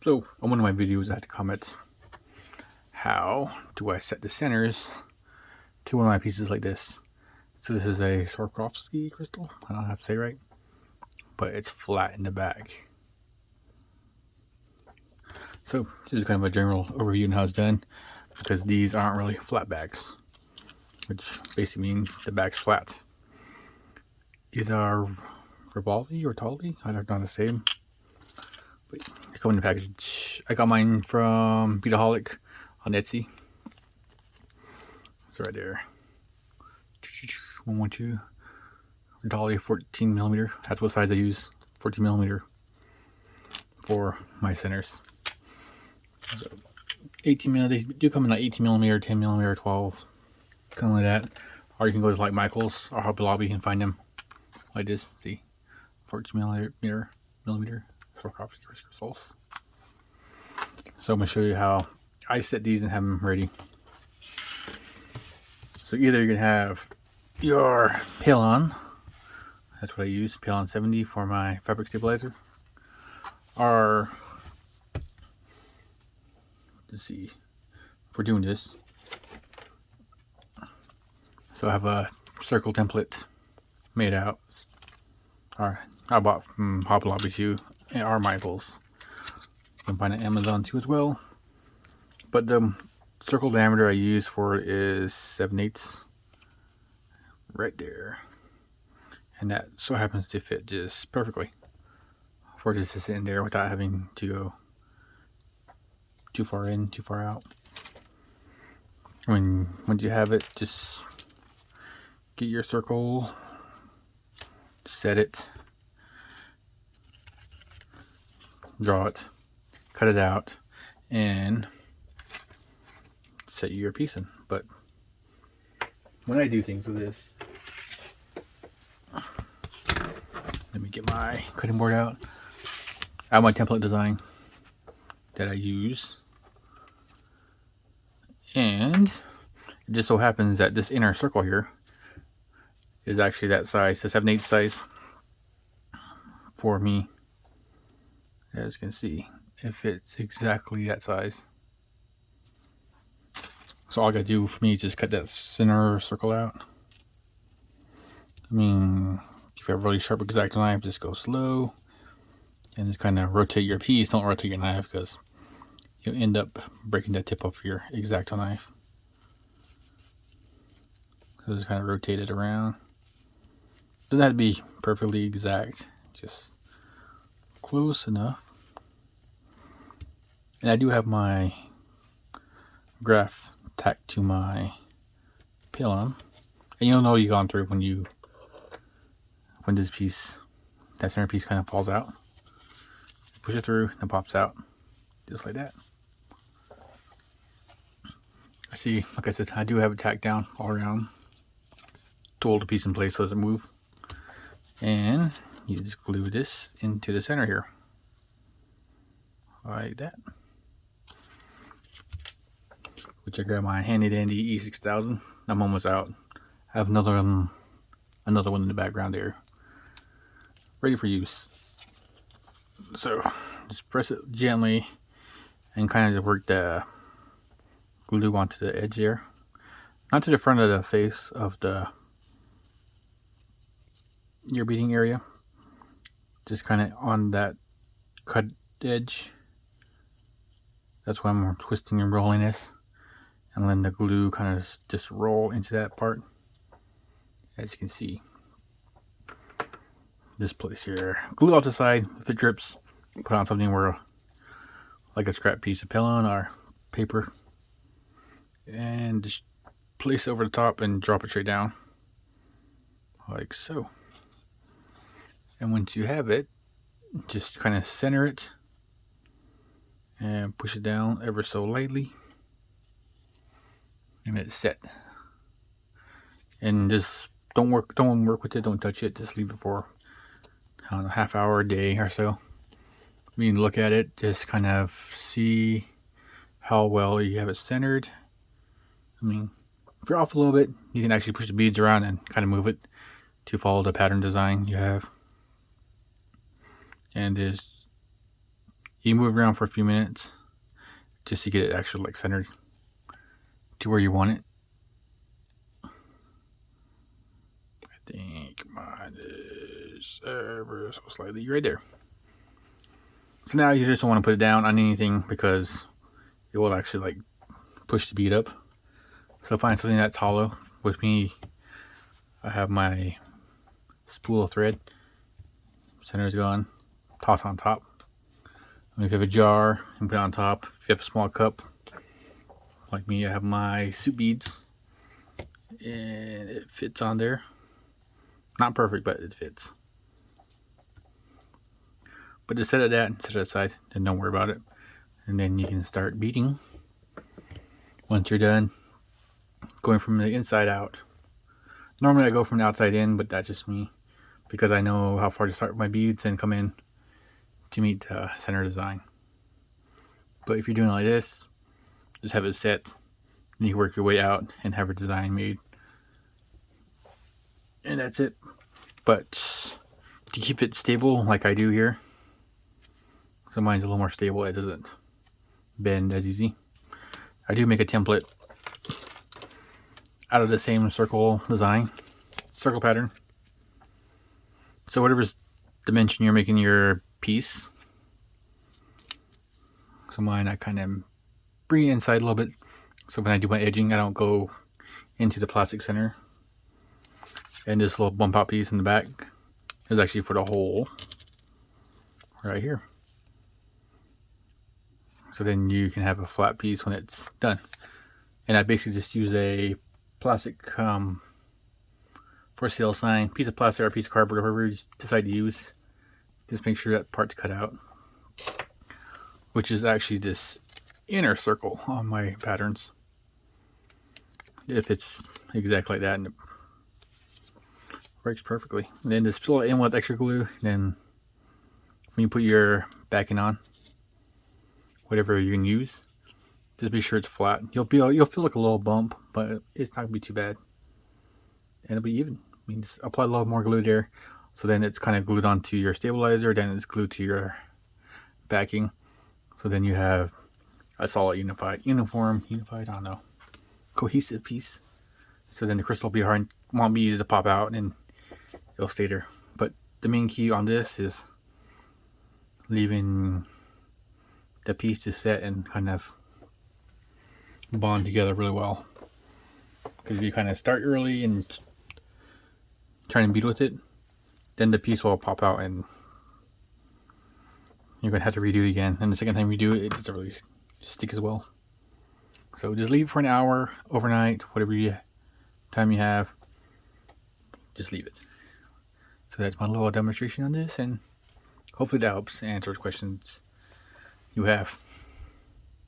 So on one of my videos I had to comment, how do I set the centers to one of my pieces like this? So this is a Swarovski crystal, I don't have to say right, but it's flat in the back. So this is kind of a general overview on how it's done, because these aren't really flat backs, which basically means the back's flat. These are Rivaldi or Taldi, I don't know how to say them. But they come in the package. I got mine from Beataholic on Etsy. It's right there. 112 Dolly 14mm. That's what size I use. 14mm for my centers. So 18mm. They do come in like 18mm, 10mm, 12, kind of like that. Or you can go to like Michael's or Hobby Lobby and find them like this. See, 14mm Swarovski crystals. So I'm gonna show you how I set these and have them ready. So either you can have your Palon, that's what I use, Palon 70 for my fabric stabilizer, or let's see, for doing this, so I have a circle template made out, or I bought from Hobby Lobby too, or Michael's. You can find it on Amazon too as well. But the circle diameter I use for it is 7/8, right there, and that so happens to fit just perfectly for this to sit in there without having to go too far in, too far out. Once you have it, just get your circle, set it, draw it, cut it out, and set your piece in. But when I do things with this, let me get my cutting board out. I have my template design that I use, and it just so happens that this inner circle here is actually that size, the 7/8 size for me. As you can see, it fits exactly that size. So all I gotta do for me is just cut that center circle out. I mean, if you have a really sharp X-Acto knife, just go slow and just kind of rotate your piece. Don't rotate your knife because you'll end up breaking the tip off your X-Acto knife. So just kind of rotate it around. Doesn't have to be perfectly exact, just close enough. And I do have my graph tacked to my Palon, and you'll know you've gone through when this piece, that center piece, kind of falls out. Push it through and it pops out just like that. I see, like I said, I do have it tacked down all around to hold the piece in place so it doesn't move. And you just glue this into the center here, like that. Which I grab my handy dandy E6000. I'm almost out. I have another one in the background there, ready for use. So just press it gently and kind of just work the glue onto the edge there, not to the front of the face of your beading area, just kind of on that cut edge. That's why I'm twisting and rolling this, and letting the glue kind of just roll into that part. As you can see, this place here, glue off the side. If it drips, put on something where, like a scrap piece of Palon or paper, and just place it over the top and drop it straight down, like so. And once you have it, just kind of center it and push it down ever so lightly, and it's set. And just don't work with it, don't touch it, just leave it for a half hour, a day or so. You can look at it, just kind of see how well you have it centered. I mean, if you're off a little bit, you can actually push the beads around and kind of move it to follow the pattern design you have. And You move around for a few minutes just to get it actually like centered to where you want it. I think mine is ever so slightly right there. So now you just don't want to put it down on anything because it will actually like push the bead up. So find something that's hollow. With me, I have my spool of thread. Center is gone. Toss on top. If you have a jar, you can put it on top. If you have a small cup, like me, I have my soup beads, and it fits on there. Not perfect, but it fits. But just set it that and set it aside, then don't worry about it. And then you can start beating. Once you're done, going from the inside out. Normally I go from the outside in, but that's just me because I know how far to start with my beads and come in to meet center design. But if you're doing it like this, just have it set, and you work your way out and have a design made. And that's it. But to keep it stable like I do here, so mine's a little more stable, it doesn't bend as easy. I do make a template out of the same circle design, circle pattern. So whatever dimension you're making your piece. So mine, I kind of bring it inside a little bit. So when I do my edging, I don't go into the plastic center. And this little bump out piece in the back is actually for the hole right here. So then you can have a flat piece when it's done. And I basically just use a plastic for sale sign, piece of plastic or a piece of cardboard, whatever you decide to use. Just make sure that part's cut out, which is actually this inner circle on my patterns. If it's exactly like that, and it works perfectly. And then just fill it in with extra glue. Then when you put your backing on, whatever you can use, just be sure it's flat. You'll feel like a little bump, but it's not gonna be too bad, and it'll be even. I mean, just apply a little more glue there, so then it's kind of glued onto your stabilizer. Then it's glued to your backing. So then you have a solid unified, I don't know, cohesive piece. So then the crystal won't be easy to pop out, and it'll stay there. But the main key on this is leaving the piece to set and kind of bond together really well. Because if you kind of start early and try and bead with it, then the piece will pop out and you're going to have to redo it again. And the second time you do it, it doesn't really stick as well. So just leave it for an hour, overnight, whatever time you have. Just leave it. So that's my little demonstration on this, and hopefully that helps answer questions you have.